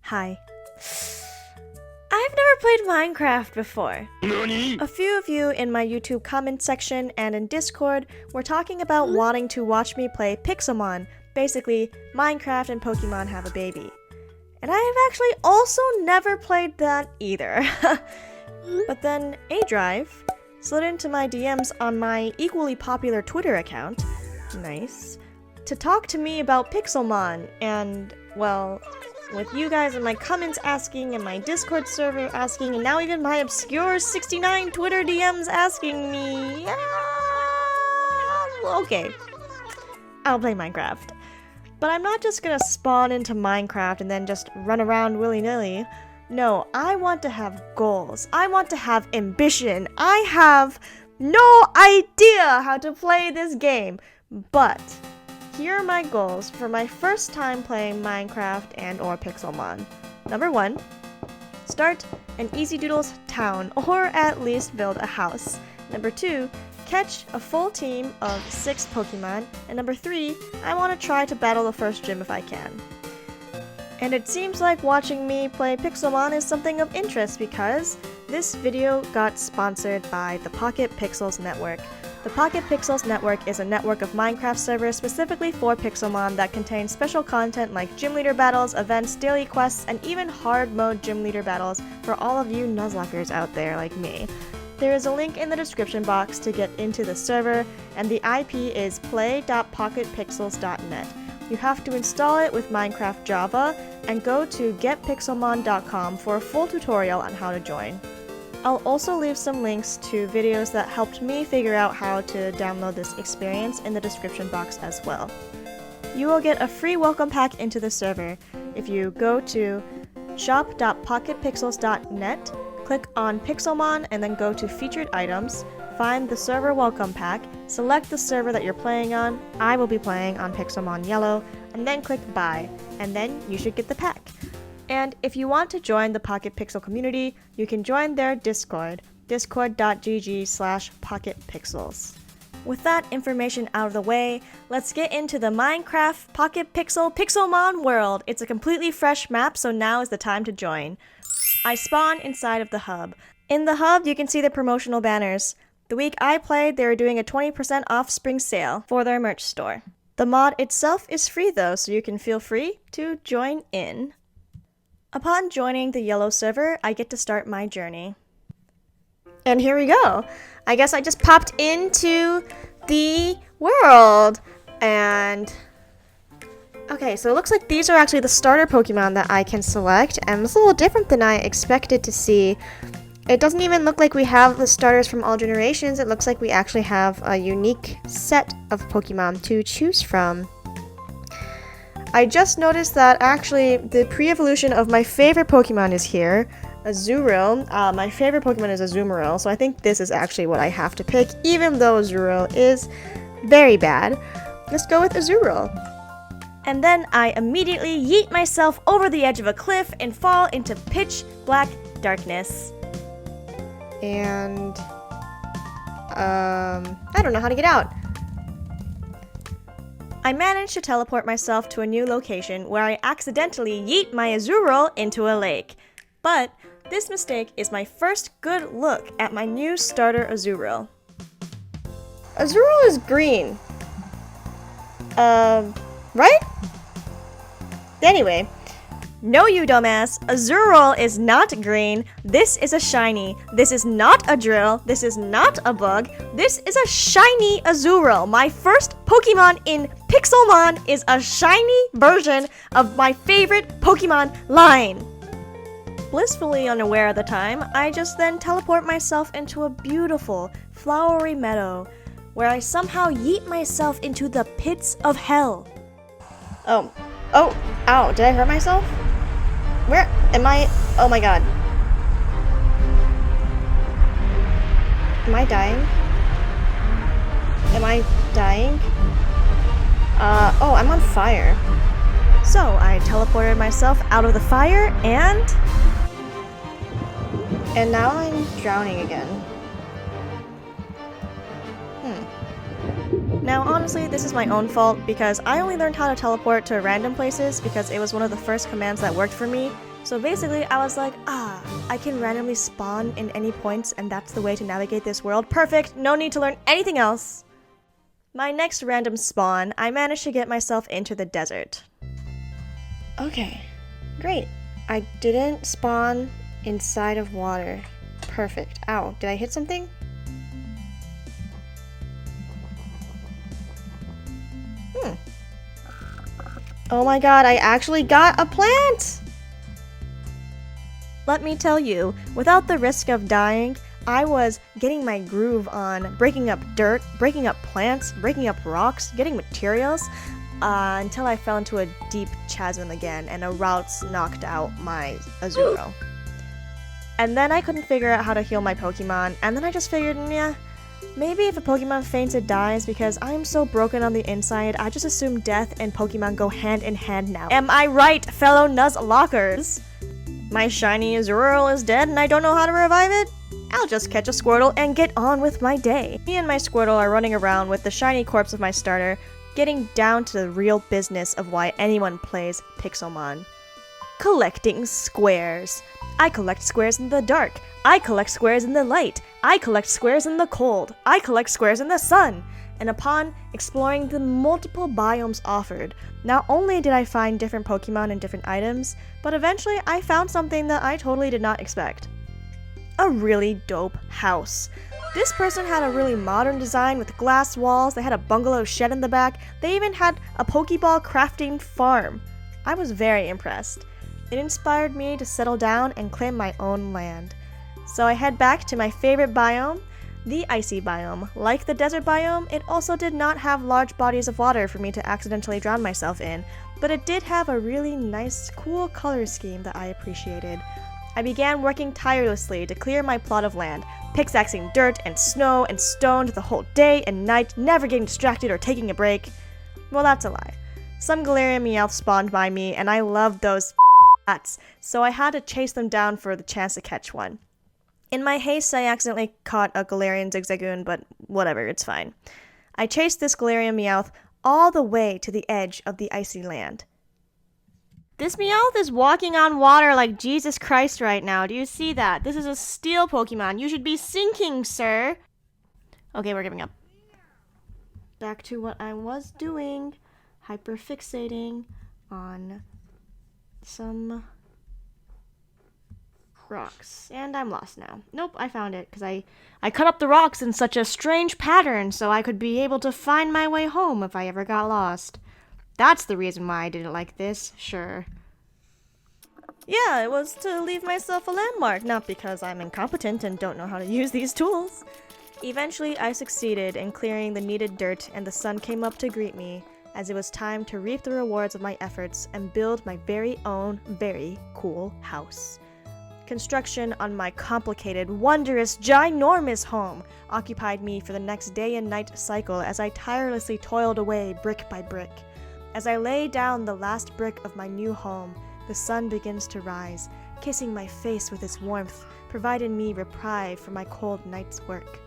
Hi. I've never played Minecraft before. NANI? A few of you in my YouTube comment section and in Discord were talking about wanting to watch me play Pixelmon. Basically, Minecraft and Pokemon have a baby. And I have actually also never played that either. But then A-Drive slid into my DMs on my equally popular Twitter account, nice, to talk to me about Pixelmon, and, well, with you guys in my comments asking, and my Discord server asking, and now even my obscure 69 Twitter DMs asking me, okay, I'll play Minecraft. But I'm not just gonna spawn into Minecraft and then just run around willy-nilly. No, I want to have goals. I want to have ambition. I have no idea how to play this game, but here are my goals for my first time playing Minecraft and or Pixelmon. Number 1, start an Easy Doodles town, or at least build a house. Number 2, catch a full team of 6 Pokemon. And number 3, I want to try to battle the first gym if I can. And it seems like watching me play Pixelmon is something of interest because this video got sponsored by the Pocket Pixels Network. The Pocket Pixels Network is a network of Minecraft servers specifically for Pixelmon that contains special content like gym leader battles, events, daily quests, and even hard mode gym leader battles for all of you Nuzlockers out there like me. There is a link in the description box to get into the server, and the IP is play.pocketpixels.net. You have to install it with Minecraft Java and go to getpixelmon.com for a full tutorial on how to join. I'll also leave some links to videos that helped me figure out how to download this experience in the description box as well. You will get a free welcome pack into the server if you go to shop.pocketpixels.net, click on Pixelmon, and then go to featured items, find the server welcome pack, select the server that you're playing on. I will be playing on Pixelmon Yellow, and then click buy, and then you should get the pack. And if you want to join the Pocket Pixel community, you can join their Discord, discord.gg/pocketpixels. With that information out of the way, let's get into the Minecraft Pocket Pixel Pixelmon world. It's a completely fresh map, so now is the time to join. I spawn inside of the hub. In the hub, you can see the promotional banners. The week I played, they were doing a 20% off spring sale for their merch store. The mod itself is free though, so you can feel free to join in. Upon joining the Yellow Server, I get to start my journey. And here we go. I guess I just popped into the world. And okay, so it looks like these are actually the starter Pokemon that I can select. And it's a little different than I expected to see. It doesn't even look like we have the starters from all generations. It looks like we actually have a unique set of Pokemon to choose from. I just noticed that actually the pre-evolution of my favorite Pokemon is here, Azurill. My favorite Pokemon is Azumarill, so I think this is actually what I have to pick, even though Azurill is very bad. Let's go with Azurill. And then I immediately yeet myself over the edge of a cliff and fall into pitch black darkness. And I don't know how to get out. I managed to teleport myself to a new location where I accidentally yeet my Azurill into a lake. But this mistake is my first good look at my new starter Azurill. Azurill is green. Right? Anyway. No, you dumbass. Azurill is not green. This is a shiny. This is not a drill. This is not a bug. This is a shiny Azurill. My first Pokemon in Pixelmon is a shiny version of my favorite Pokemon line. Blissfully unaware at the time, I just then teleport myself into a beautiful, flowery meadow, where I somehow yeet myself into the pits of hell. Oh, ow, did I hurt myself? Where am I? Oh my god. Am I dying? Am I dying? Oh, I'm on fire. So, I teleported myself out of the fire, and now I'm drowning again. Now, honestly, this is my own fault because I only learned how to teleport to random places because it was one of the first commands that worked for me. So basically, I was like, I can randomly spawn in any points, and that's the way to navigate this world. Perfect, no need to learn anything else. My next random spawn, I managed to get myself into the desert. Okay, great. I didn't spawn inside of water. Perfect. Ow, did I hit something? Oh my god, I actually got a plant! Let me tell you, without the risk of dying, I was getting my groove on, breaking up dirt, breaking up plants, breaking up rocks, getting materials, until I fell into a deep chasm again, and a Routes knocked out my Azuro. And then I couldn't figure out how to heal my Pokemon, and then I just figured, yeah, maybe if a Pokemon faints it dies, because I'm so broken on the inside, I just assume death and Pokemon go hand in hand now. Am I right, fellow Nuzlockers? My shiny Azurill is dead and I don't know how to revive it? I'll just catch a Squirtle and get on with my day. Me and my Squirtle are running around with the shiny corpse of my starter, getting down to the real business of why anyone plays Pixelmon. Collecting squares. I collect squares in the dark. I collect squares in the light. I collect squares in the cold. I collect squares in the sun. And upon exploring the multiple biomes offered, not only did I find different Pokemon and different items, but eventually I found something that I totally did not expect. A really dope house. This person had a really modern design with glass walls, they had a bungalow shed in the back, they even had a Pokeball crafting farm. I was very impressed. It inspired me to settle down and claim my own land. So I head back to my favorite biome, the icy biome. Like the desert biome, it also did not have large bodies of water for me to accidentally drown myself in, but it did have a really nice, cool color scheme that I appreciated. I began working tirelessly to clear my plot of land, pickaxing dirt and snow and stone the whole day and night, never getting distracted or taking a break. Well, that's a lie. Some Galarian Meowth spawned by me, and I loved those bats, so I had to chase them down for the chance to catch one. In my haste, I accidentally caught a Galarian Zigzagoon, but whatever, it's fine. I chased this Galarian Meowth all the way to the edge of the icy land. This Meowth is walking on water like Jesus Christ right now. Do you see that? This is a steel Pokemon. You should be sinking, sir. Okay, we're giving up. Back to what I was doing. Hyperfixating on some rocks. And I'm lost now. Nope, I found it because I cut up the rocks in such a strange pattern so I could be able to find my way home if I ever got lost. That's the reason why I didn't like this, sure. Yeah, it was to leave myself a landmark, not because I'm incompetent and don't know how to use these tools. Eventually, I succeeded in clearing the needed dirt and the sun came up to greet me, as it was time to reap the rewards of my efforts and build my very own, very cool house. Construction on my complicated, wondrous, ginormous home occupied me for the next day and night cycle as I tirelessly toiled away brick by brick. As I lay down the last brick of my new home, the sun begins to rise, kissing my face with its warmth, providing me reprieve from my cold night's work.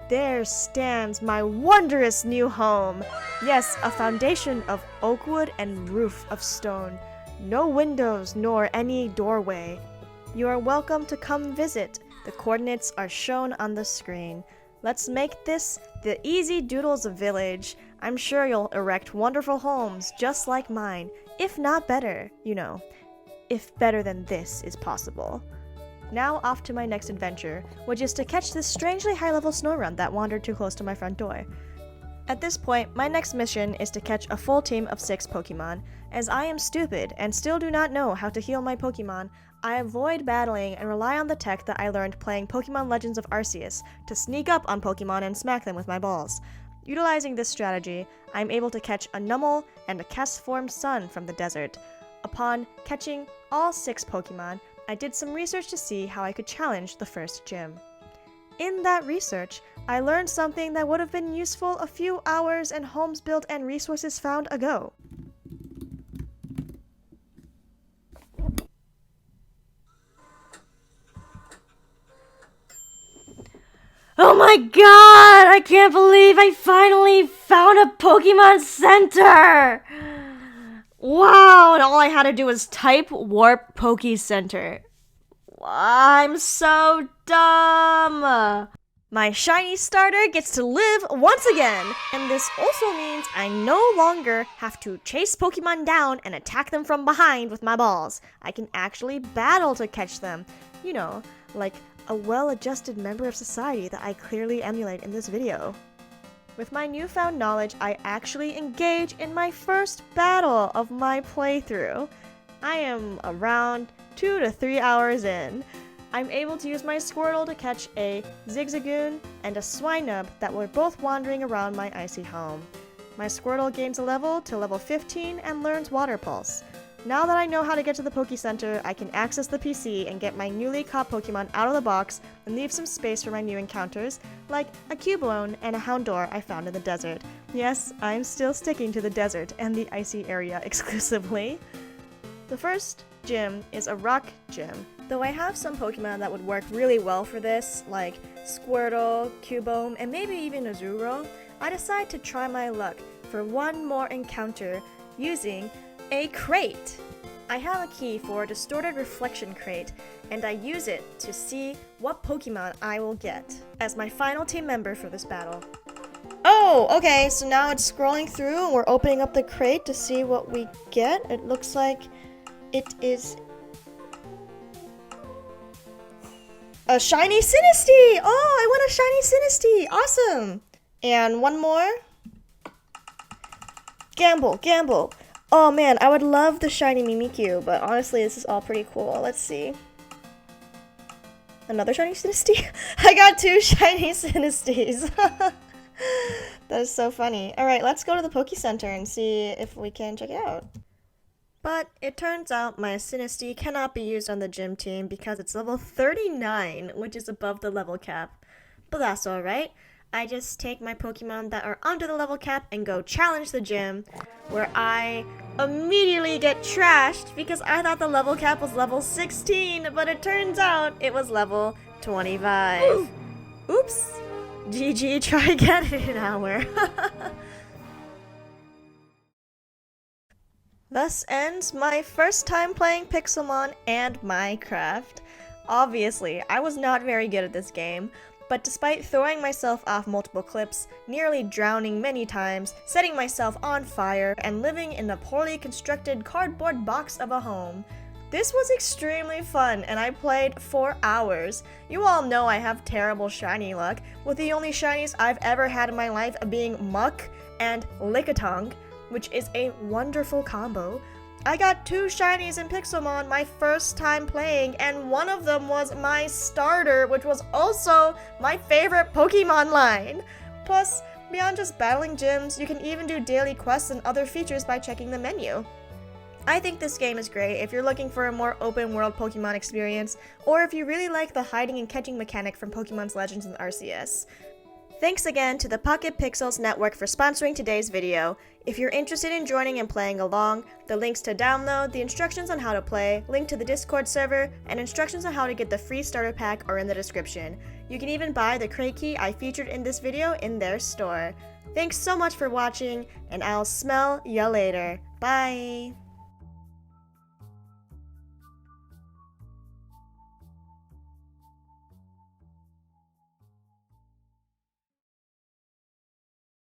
There stands my wondrous new home! Yes, a foundation of oak wood and roof of stone. No windows nor any doorway. You are welcome to come visit. The coordinates are shown on the screen. Let's make this the Easy Doodles village. I'm sure you'll erect wonderful homes just like mine, if not better, you know, if better than this is possible. Now off to my next adventure, which is to catch this strangely high-level Snorunt that wandered too close to my front door. At this point, my next mission is to catch a full team of 6 Pokemon. As I am stupid and still do not know how to heal my Pokemon, I avoid battling and rely on the tech that I learned playing Pokemon Legends of Arceus to sneak up on Pokemon and smack them with my balls. Utilizing this strategy, I am able to catch a Numel and a Castform Sun from the desert. Upon catching all 6 Pokemon, I did some research to see how I could challenge the first gym. In that research, I learned something that would have been useful a few hours and homes built and resources found ago. Oh my god! I can't believe I finally found a Pokemon Center! Wow, and all I had to do was type Warp Poke Center. I'm so dumb. My shiny starter gets to live once again, and this also means I no longer have to chase Pokemon down and attack them from behind with my balls. I can actually battle to catch them. You know, like a well-adjusted member of society that I clearly emulate in this video. With my newfound knowledge, I actually engage in my first battle of my playthrough. I am around 2 to 3 hours in. I'm able to use my Squirtle to catch a Zigzagoon and a Swinub that were both wandering around my icy home. My Squirtle gains a level to level 15 and learns Water Pulse. Now that I know how to get to the Poke Center, I can access the PC and get my newly caught Pokemon out of the box and leave some space for my new encounters, like a Cubone and a Houndour I found in the desert. Yes, I'm still sticking to the desert and the icy area exclusively. The first gym is a rock gym, though I have some Pokemon that would work really well for this, like Squirtle, Cubone, and maybe even Azuro. I decide to try my luck for one more encounter using a crate. I have a key for a distorted reflection crate, and I use it to see what Pokemon I will get as my final team member for this battle. Oh, okay, so now it's scrolling through and we're opening up the crate to see what we get. It looks like it is a shiny Sinistea! Oh, I want a shiny Sinistea! Awesome! And one more. Gamble. Oh man, I would love the shiny Mimikyu, but honestly, this is all pretty cool. Let's see. Another shiny Sinistea? I got 2 shiny Sinisteas. That is so funny. Alright, let's go to the Poke Center and see if we can check it out. But it turns out my Sinistea cannot be used on the gym team because it's level 39, which is above the level cap. But that's alright. I just take my Pokemon that are under the level cap and go challenge the gym, where I immediately get trashed because I thought the level cap was level 16, but it turns out it was level 25. Ooh. Oops. GG, try again in an hour. Thus ends my first time playing Pixelmon and Minecraft. Obviously, I was not very good at this game, but despite throwing myself off multiple cliffs, nearly drowning many times, setting myself on fire, and living in a poorly constructed cardboard box of a home, this was extremely fun, and I played for hours. You all know I have terrible shiny luck, with the only shinies I've ever had in my life being Muck and Lickitung, which is a wonderful combo. I got 2 shinies in Pixelmon my first time playing, and one of them was my starter, which was also my favorite Pokemon line. Plus, beyond just battling gyms, you can even do daily quests and other features by checking the menu. I think this game is great if you're looking for a more open world Pokemon experience, or if you really like the hiding and catching mechanic from Pokemon's Legends and Arceus. Thanks again to the Pocket Pixels Network for sponsoring today's video. If you're interested in joining and playing along, the links to download, the instructions on how to play, link to the Discord server, and instructions on how to get the free starter pack are in the description. You can even buy the crate key I featured in this video in their store. Thanks so much for watching, and I'll smell ya later. Bye!